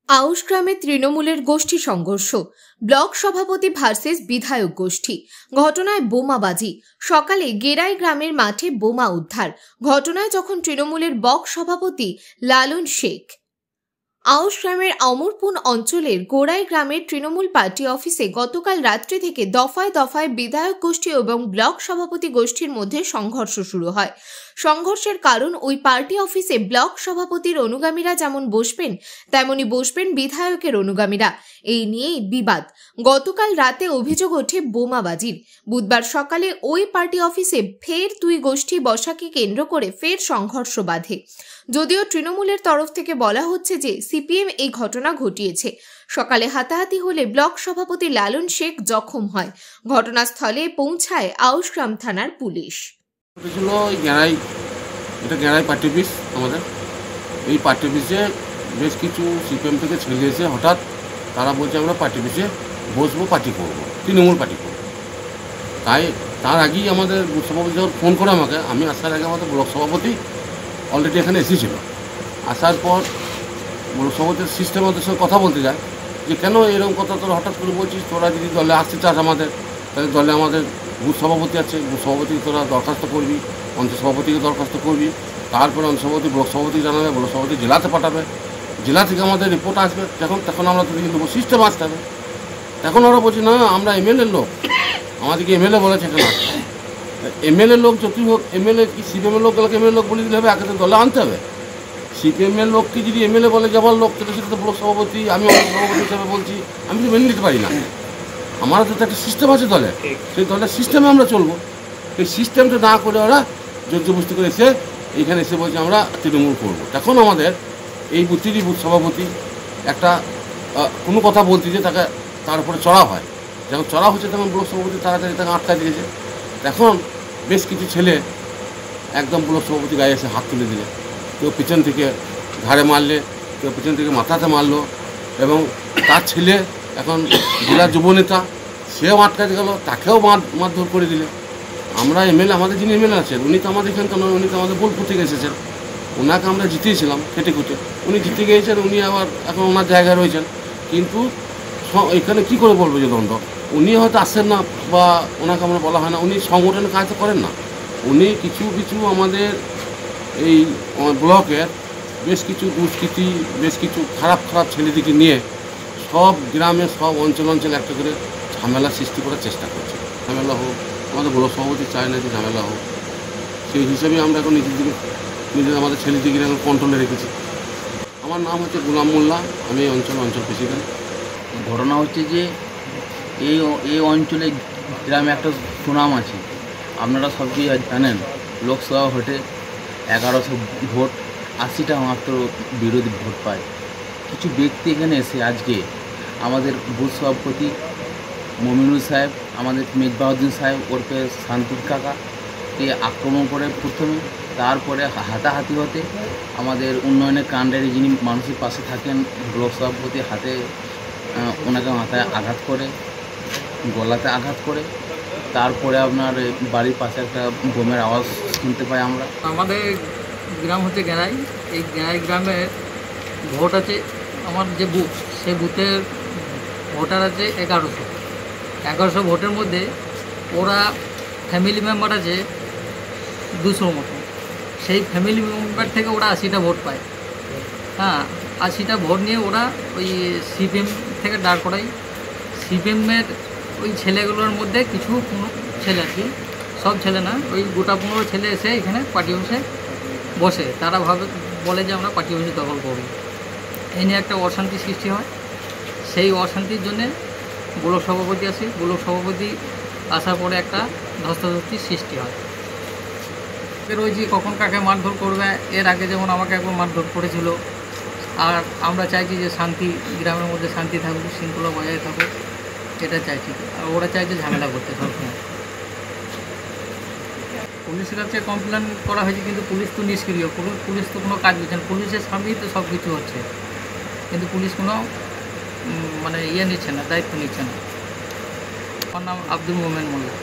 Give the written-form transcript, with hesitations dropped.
আউশ গ্রামে তৃণমূলের গোষ্ঠী সংঘর্ষ, ব্লক সভাপতি ভার্সেস বিধায়ক গোষ্ঠী। ঘটনায় বোমাবাজি। সকালে গেরাই গ্রামের মাঠে বোমা উদ্ধার। ঘটনায় যখন তৃণমূলের ব্লক সভাপতি লালন শেখ। আউশ গ্রামের অমরপুন অঞ্চলের গোড়াই গ্রামের তৃণমূল পার্টি অফিসে গতকাল রাত্রি থেকে দফায় দফায় বিধায়ক গোষ্ঠী এবং ব্লক সভাপতি গোষ্ঠীর মধ্যে সংঘর্ষ শুরু হয়। সংঘর্ষের কারণ ওই পার্টি অফিসে ব্লক সভাপতির অনুগামীরা যেমন বসবেন তেমনি বসবেন বিধায়কের অনুগামীরা। এই নিয়েই বিবাদ। গতকাল রাতে অভিযোগ ওঠে বোমাবাজির। বুধবার সকালে ওই পার্টি অফিসে ফের দুই গোষ্ঠী বসাকে কেন্দ্র করে ফের সংঘর্ষ বাধে। যদিও তৃণমূলের তরফ থেকে বলা হচ্ছে যে সিপিএম এই ঘটনা ঘটিয়েছে। সকালে হাতাহাতি হলে ব্লক সভাপতি লালন শেখ জখম হয়। ঘটনাস্থলে পৌঁছায় আউশগ্রাম থানার পুলিশ। এটা গেরাই পার্টি অফিস আমাদের। এই পার্টি অফিসে বেশ কিছু সিপিএম থেকে ছেলে এসে হঠাৎ তারা বলছে আমরা পার্টি অফিসে বসবো, পার্টি করবো, তৃণমূল পার্টি করবো। তাই তার আগেই আমাদের বুথ সভাপতি যখন ফোন করে আমাকে, আমি আসার আগে আমাদের ব্লক সভাপতি অলরেডি এখানে এসেছিল। আসার পর ব্লক সভাপতির সিস্টেম ওদের সঙ্গে কথা বলতে যায় যে কেন এরকম কথা তোরা হঠাৎ করে বলছিস, তোরা যদি দলে আসতে চাস আমাদের, তাহলে দলে আমাদের বুথ সভাপতি আছে, বুথ সভাপতিকে তোরা দরখাস্ত করবি, অঞ্চল সভাপতিকে দরখাস্ত করবি, তারপরে অঞ্চল সভাপতি ব্লক সভাপতি জানাবে, ব্লক সভাপতি জেলাতে পাঠাবে, জেলা থেকে আমাদের রিপোর্ট আসবে, তখন আমরা তোদেরকে দেবো, সিস্টেম আসতে হবে। এখন ওরা বলছি না আমরা এমএলএ লোক, আমাদেরকে এমএলএ বলেছে এখানে আসতে। এমএলএ লোক যতই হোক, এমএলএ কি সিপিএমের লোকগুলোকে এমএলএ লোক বলে দিলে হবে? আগে তো দলে আনতে হবে। সিপিএমের লোককে যদি এমএলএ বলে যাবার লোক, তাহলে সেটা তো ব্লক সভাপতি, আমি অঞ্চল সভাপতি হিসাবে বলছি, আমি তো মেনে নিতে পারি না। আমার তো একটা সিস্টেম আছে দলে, সেই দলের সিস্টেমে আমরা চলবো। এই সিস্টেমটা না করে ওরা জোরজবস্তি করে এসে এইখানে এসে বলছে আমরা তৃণমূল করবো। তখন আমাদের এই বুথেরই বুথ সভাপতি একটা কোনো কথা বলতে যে তাকে তার উপরে চড়া হয়। যখন চড়া হচ্ছে তখন ব্লক সভাপতি তাড়াতাড়ি তাকে আটকায় দিয়েছে। এখন বেশ কিছু ছেলে একদম ব্লক সভাপতি গায়ে এসে হাত তুলে দিলে, কেউ পিছন থেকে ঘাড়ে মারলে, কেউ পিছন থেকে মাথাতে মারলো, এবং তার ছেলে এখন জেলা যুবনেতা, সেও আটকাতে গেল, তাকেও মারধর করে দিলে। আমরা এমএলএ, আমাদের যিনি এমএলএ আছেন উনি তো আমাদের এখানকার নয়, উনি তো আমাদের বোলপুর থেকে এসেছেন। ওনাকে আমরা জিতিয়েছিলাম খেটে খুঁটে, উনি জিতে গিয়েছেন, উনি আবার এখন ওনার জায়গায় রয়েছেন। কিন্তু এখানে কী করে বলবো যে দ্বন্দ্ব, উনি হয়তো আসেন না বা ওনাকে আমরা বলা হয় না, উনি সংগঠনের কাজ করেন না। উনি কিছু কিছু আমাদের এই ব্লকের বেশ কিছু দুষ্কৃতি, বেশ কিছু খারাপ খারাপ ছেলেদিকে নিয়ে সব গ্রামে, সব অঞ্চল একটা করে ঝামেলা সৃষ্টি করার চেষ্টা করছে। ঝামেলা হোক, আমাদের ব্লক সভাপতি চায় না যে ঝামেলা হোক। সেই হিসেবে আমরা এখন নিজেদের আমাদের ছেলেদিকে এখন কন্ট্রোলে রেখেছি। আমার নাম হচ্ছে গোলাম মোল্লা, আমি অঞ্চল প্রেসিডেন্ট। ঘটনা হচ্ছে যে এই অঞ্চলে গ্রামে একটা সুনাম আছে, আপনারা সবই জানেন। লোকসভা ভোটে 1100 ভোট, 80টা মাত্র বিরোধী ভোট পায়। কিছু ব্যক্তি এখানে এসে আজকে আমাদের বুথ সভাপতি মমিনুল সাহেব, আমাদের মেজবাউদ্দিন সাহেব ওরফে শান্তির কাকাকে আক্রমণ করে প্রথমে, তারপরে হাতাহাতি হতে আমাদের উন্নয়নের কাণ্ডারি যিনি মানুষের পাশে থাকেন ব্লক সভাপতি হাতে ওনাকে মাথায় আঘাত করে, গলাতে আঘাত করে, তারপরে আপনার বাড়ির পাশে একটা বোমের আওয়াজ শুনতে পাই আমরা। আমাদের গ্রাম হচ্ছে গেরাই। এই গেরাই গ্রামে ভোট আছে, আমার যে বুথ, সেই বুথের ভোটার আছে 1100 ভোটের মধ্যে ওরা ফ্যামিলি মেম্বার আছে 200 মতো। সেই ফ্যামিলি মেম্বার থেকে ওরা 80টা ভোট পায়। হ্যাঁ, 80টা ভোট নিয়ে ওরা ওই সিপিএম থেকে দাঁড় করায়। সিপিএমের ওই ছেলেগুলোর মধ্যে কিছু কোনো ছেলে আর কি, সব ছেলে না, ওই গোটা 15 ছেলে এসে এখানে পার্টি অফিসে বসে। তারা বলে যে আমরা পার্টি অফিসে দখল করব। এই নিয়ে একটা অশান্তি সৃষ্টি হয়। সেই অশান্তির জন্যে ব্লক সভাপতি আসে। ব্লক সভাপতি আসার পরে একটা ধস্তাধস্তির সৃষ্টি হয়। ওই যে কখন কাকে মারধর করবে, এর আগে যেমন আমাকে একবার মারধর করেছিল। আর আমরা চাইছি যে শান্তি, গ্রামের মধ্যে শান্তি থাকুক, শৃঙ্খলা বজায় থাকুক, এটা চাইছি। আর ওরা চাইছে ঝামেলা করতে সবসময়। পুলিশের কাছে কমপ্লেন করা হয়েছে, কিন্তু পুলিশ তো নিষ্ক্রিয়। পুলিশ তো কোনো কাজ করছে না। পুলিশের সামনেই তো সব কিছু হচ্ছে, কিন্তু পুলিশ কোনো নিচ্ছে না, দায়িত্ব নিচ্ছে না। আমার নাম আব্দুল মোমেন মোল্লা।